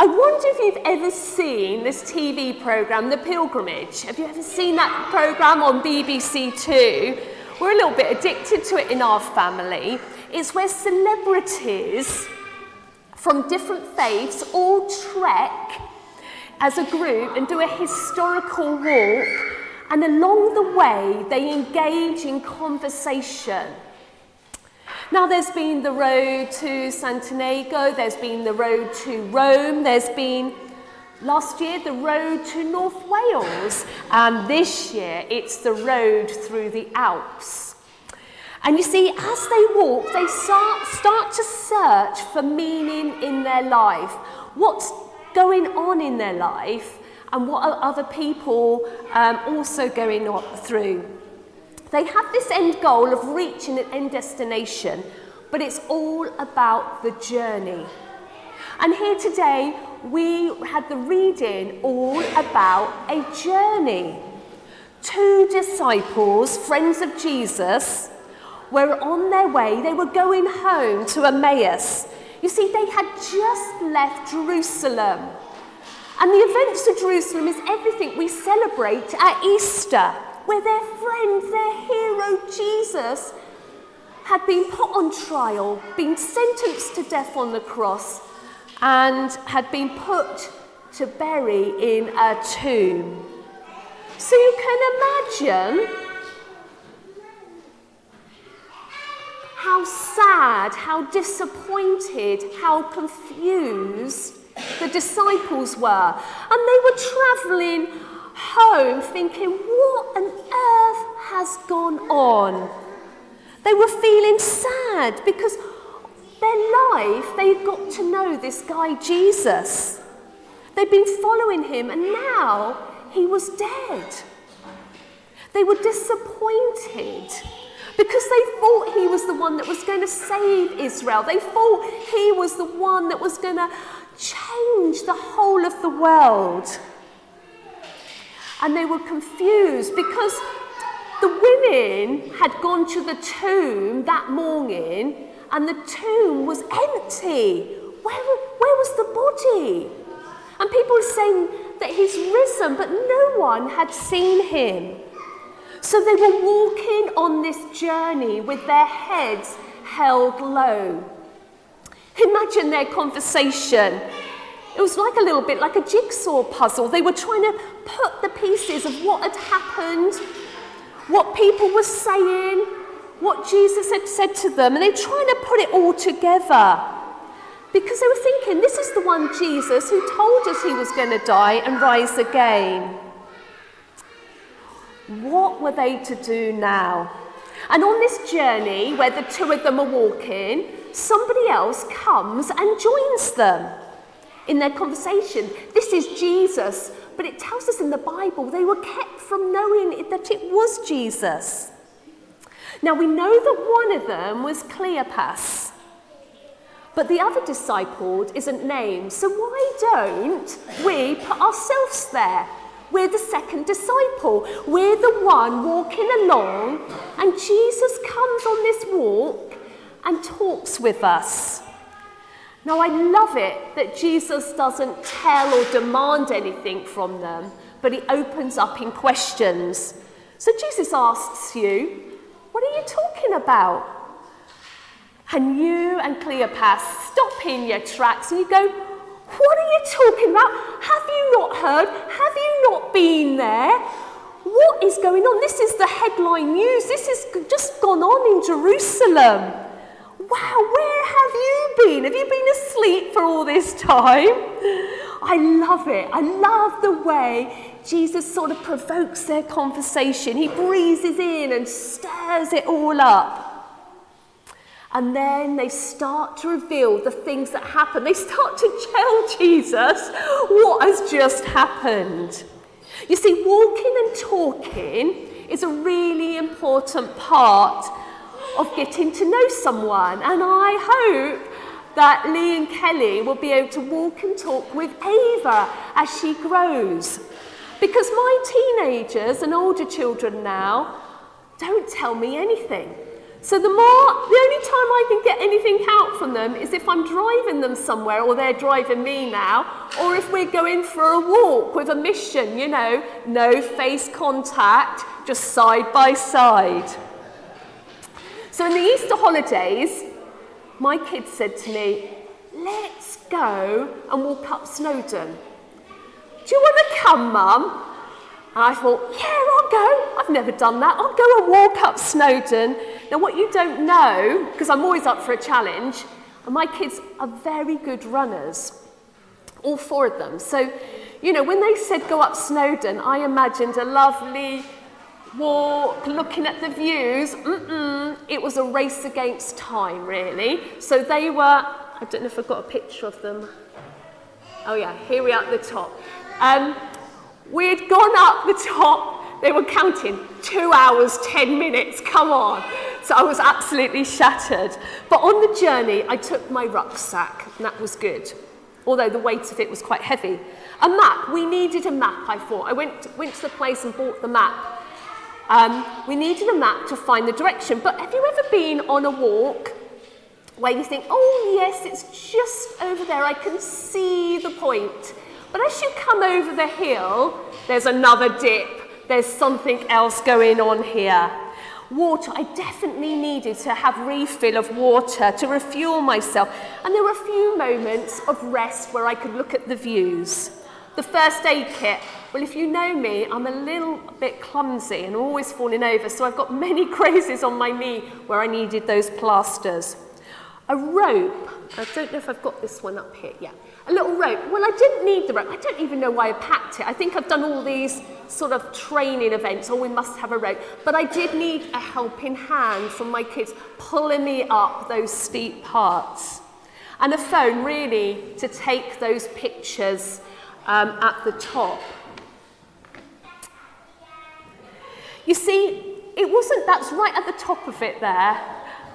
I wonder if you've ever seen this TV programme, The Pilgrimage. Have you ever seen that programme on BBC Two? We're a little bit addicted to it in our family. It's where celebrities from different faiths all trek as a group and do a historical walk, and along the way they engage in conversation. Now there's been the road to Santiago, there's been the road to Rome, there's been last year the road to North Wales, and this year it's the road through the Alps. And you see, as they walk, they start to search for meaning in their life. What's going on in their life, and what are other people also going on through. They have this end goal of reaching an end destination, but it's all about the journey. And here today, we had the reading all about a journey. 2 disciples, friends of Jesus, were on their way. They were going home to Emmaus. You see, they had just left Jerusalem. And the events of Jerusalem is everything we celebrate at Easter, where their friend, their hero, Jesus, had been put on trial, been sentenced to death on the cross, and had been put to bury in a tomb. So you can imagine how sad, how disappointed, how confused the disciples were. And they were travelling home thinking, what on earth has gone on? They were feeling sad because their life, they got to know this guy Jesus. They'd been following him, and now he was dead. They were disappointed because they thought he was the one that was going to save Israel. They thought he was the one that was going to change the whole of the world. And they were confused because the women had gone to the tomb that morning and the tomb was empty. Where was the body? And people were saying that he's risen, but no one had seen him. So they were walking on this journey with their heads held low. Imagine their conversation. It was like a little bit like a jigsaw puzzle. They were trying to put the pieces of what had happened, what people were saying, what Jesus had said to them, and they're trying to put it all together. Because they were thinking, this is the one Jesus who told us he was going to die and rise again. What were they to do now? And on this journey, where the 2 of them are walking, somebody else comes and joins them in their conversation. This is Jesus, but it tells us in the Bible they were kept from knowing that it was Jesus. Now we know that one of them was Cleopas, but the other disciple isn't named. So why don't we put ourselves there? We're the second disciple. We're the one walking along, and Jesus comes on this walk and talks with us. Now, I love it that Jesus doesn't tell or demand anything from them, but he opens up in questions. So Jesus asks you, what are you talking about? And you and Cleopas stop in your tracks and you go, what are you talking about? Have you not heard? Have you not been there? What is going on? This is the headline news. This has just gone on in Jerusalem. Wow, where have you been? Have you been asleep for all this time? I love it. I love the way Jesus sort of provokes their conversation. He breezes in and stirs it all up. And then they start to reveal the things that happen. They start to tell Jesus what has just happened. You see, walking and talking is a really important part of getting to know someone. And I hope that Lee and Kelly will be able to walk and talk with Ava as she grows. Because my teenagers and older children now don't tell me anything. So the only time I can get anything out from them is if I'm driving them somewhere, or they're driving me now, or if we're going for a walk with a mission, no face contact, just side by side. So in the Easter holidays, my kids said to me, let's go and walk up Snowdon. Do you want to come, Mum? And I thought, yeah, I'll go. I've never done that. I'll go and walk up Snowdon. Now, what you don't know, because I'm always up for a challenge, and my kids are very good runners, all 4 of them. So, when they said go up Snowdon, I imagined a lovely walk, looking at the views. It was a race against time, really. So they were, I don't know if I've got a picture of them. Oh yeah, here we are at the top. We had gone up the top, they were counting 2 hours, 10 minutes, come on. So I was absolutely shattered. But on the journey, I took my rucksack, and that was good. Although the weight of it was quite heavy. A map, we needed a map, I thought. I went to the place and bought the map. We needed a map to find the direction. But have you ever been on a walk where you think, oh yes, it's just over there, I can see the point. But as you come over the hill, there's another dip. There's something else going on here. Water, I definitely needed to have refill of water to refuel myself. And there were a few moments of rest where I could look at the views. The first aid kit, well, if you know me, I'm a little bit clumsy and always falling over, so I've got many grazes on my knee where I needed those plasters. A rope, I don't know if I've got this one up here, yeah. A little rope. Well, I didn't need the rope. I don't even know why I packed it. I think I've done all these sort of training events, we must have a rope. But I did need a helping hand from my kids pulling me up those steep parts. And a phone, really, to take those pictures at the top. You see, that's right at the top of it there,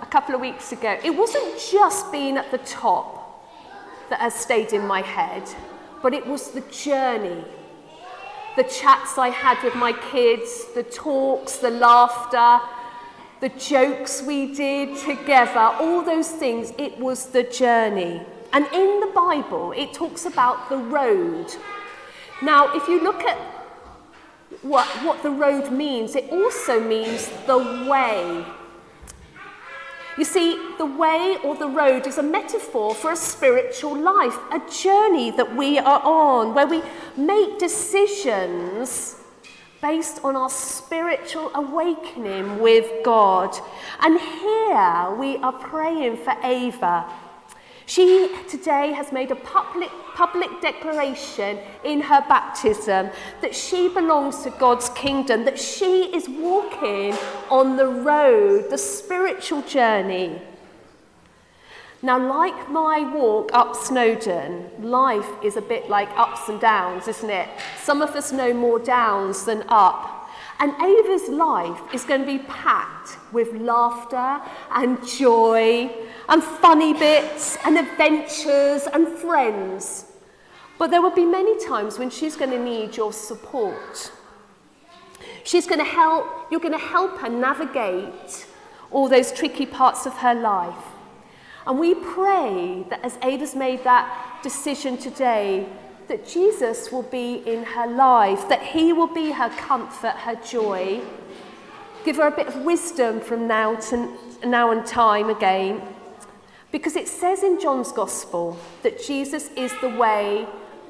a couple of weeks ago. It wasn't just being at the top that has stayed in my head, but it was the journey. The chats I had with my kids, the talks, the laughter, the jokes we did together, all those things, it was the journey. And in the Bible, it talks about the road. Now, if you look at what the road means, it also means the way. You see, the way or the road is a metaphor for a spiritual life, a journey that we are on, where we make decisions based on our spiritual awakening with God. And here we are praying for Ava. She today has made a public declaration in her baptism that she belongs to God's kingdom, that she is walking on the road, the spiritual journey. Now, like my walk up Snowdon, life is a bit like ups and downs, isn't it? Some of us know more downs than up. And Ava's life is going to be packed with laughter and joy and funny bits and adventures and friends. But there will be many times when she's going to need your support. You're going to help her navigate all those tricky parts of her life. And we pray that as Ava's made that decision today, that Jesus will be in her life, that he will be her comfort, her joy. Give her a bit of wisdom from now and time again. Because it says in John's Gospel that Jesus is the way,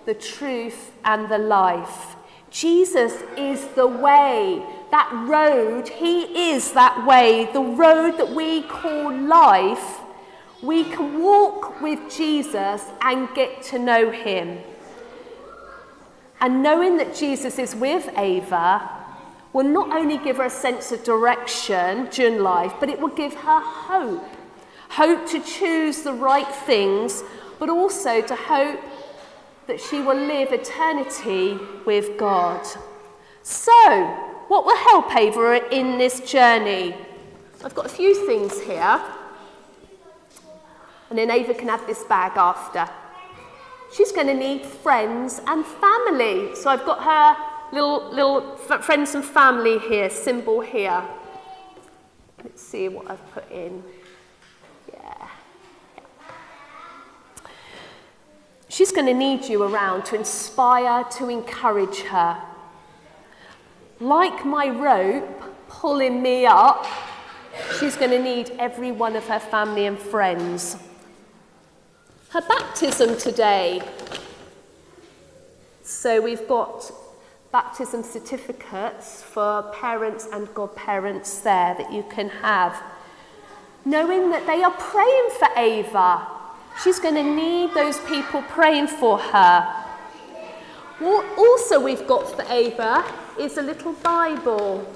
the truth, and the life. Jesus is the way, that road, he is that way, the road that we call life. We can walk with Jesus and get to know him. And knowing that Jesus is with Ava will not only give her a sense of direction during life, but it will give her hope. Hope to choose the right things, but also to hope that she will live eternity with God. So, what will help Ava in this journey? I've got a few things here. And then Ava can have this bag after. She's going to need friends and family. So I've got her little friends and family here, symbol here. Let's see what I've put in. Yeah. She's going to need you around to inspire, to encourage her. Like my rope pulling me up, she's going to need every one of her family and friends. Her baptism today. So we've got baptism certificates for parents and godparents there that you can have. Knowing that they are praying for Ava. She's going to need those people praying for her. What also we've got for Ava is a little Bible.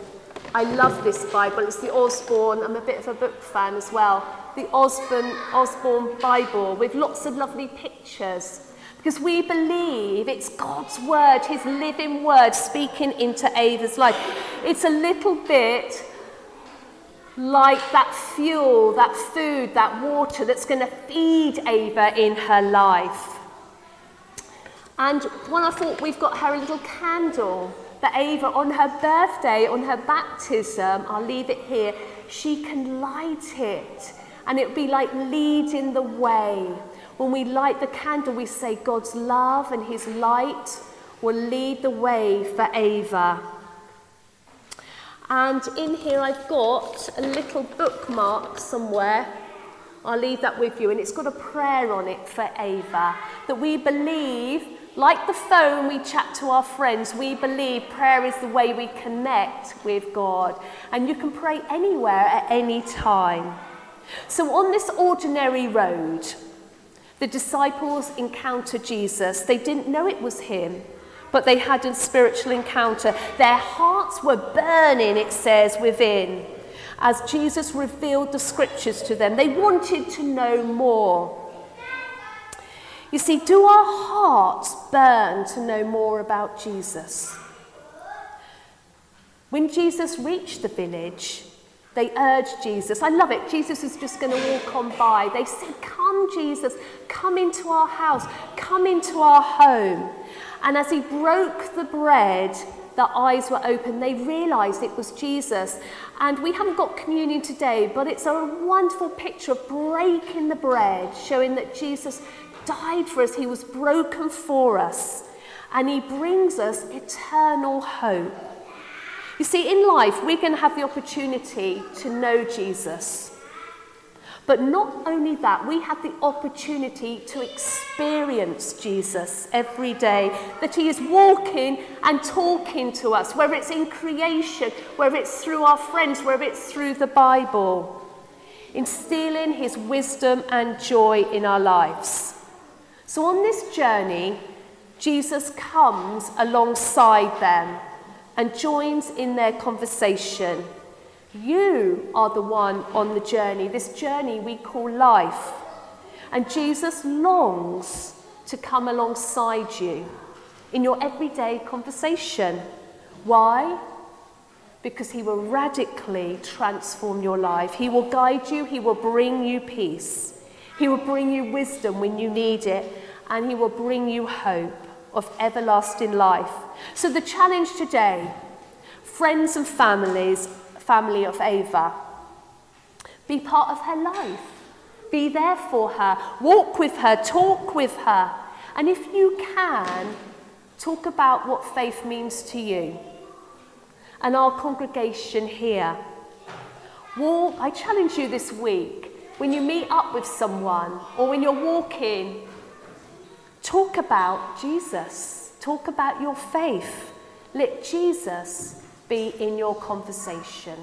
I love this Bible. It's the Osborne. I'm a bit of a book fan as well. The Osborne Bible with lots of lovely pictures. Because we believe it's God's word, his living word speaking into Ava's life. It's a little bit like that fuel, that food, that water that's going to feed Ava in her life. And when I thought we've got her a little candle that Ava, on her birthday, on her baptism, I'll leave it here, she can light it. And it would be like leading the way. When we light the candle, we say God's love and his light will lead the way for Ava. And in here I've got a little bookmark somewhere. I'll leave that with you. And it's got a prayer on it for Ava. That we believe, like the phone we chat to our friends, we believe prayer is the way we connect with God. And you can pray anywhere at any time. So on this ordinary road, the disciples encountered Jesus. They didn't know it was him, but they had a spiritual encounter. Their hearts were burning, it says, within, as Jesus revealed the scriptures to them. They wanted to know more. You see, do our hearts burn to know more about Jesus? When Jesus reached the village, they urged Jesus. I love it. Jesus is just going to walk on by. They said, come, Jesus, come into our house, come into our home. And as he broke the bread, their eyes were open. They realized it was Jesus. And we haven't got communion today, but it's a wonderful picture of breaking the bread, showing that Jesus died for us. He was broken for us. And he brings us eternal hope. You see, in life, we're going to have the opportunity to know Jesus. But not only that, we have the opportunity to experience Jesus every day, that he is walking and talking to us, whether it's in creation, whether it's through our friends, whether it's through the Bible, instilling his wisdom and joy in our lives. So on this journey, Jesus comes alongside them and joins in their conversation. You are the one on the journey, this journey we call life. And Jesus longs to come alongside you in your everyday conversation. Why? Because he will radically transform your life. He will guide you, he will bring you peace. He will bring you wisdom when you need it, and he will bring you hope of everlasting life. So the challenge today, friends and family of Ava, be part of her life. Be there for her. Walk with her. Talk with her. And if you can, talk about what faith means to you. And our congregation here. I challenge you this week, when you meet up with someone or when you're walking, talk about Jesus. Talk about your faith. Let Jesus be in your conversation.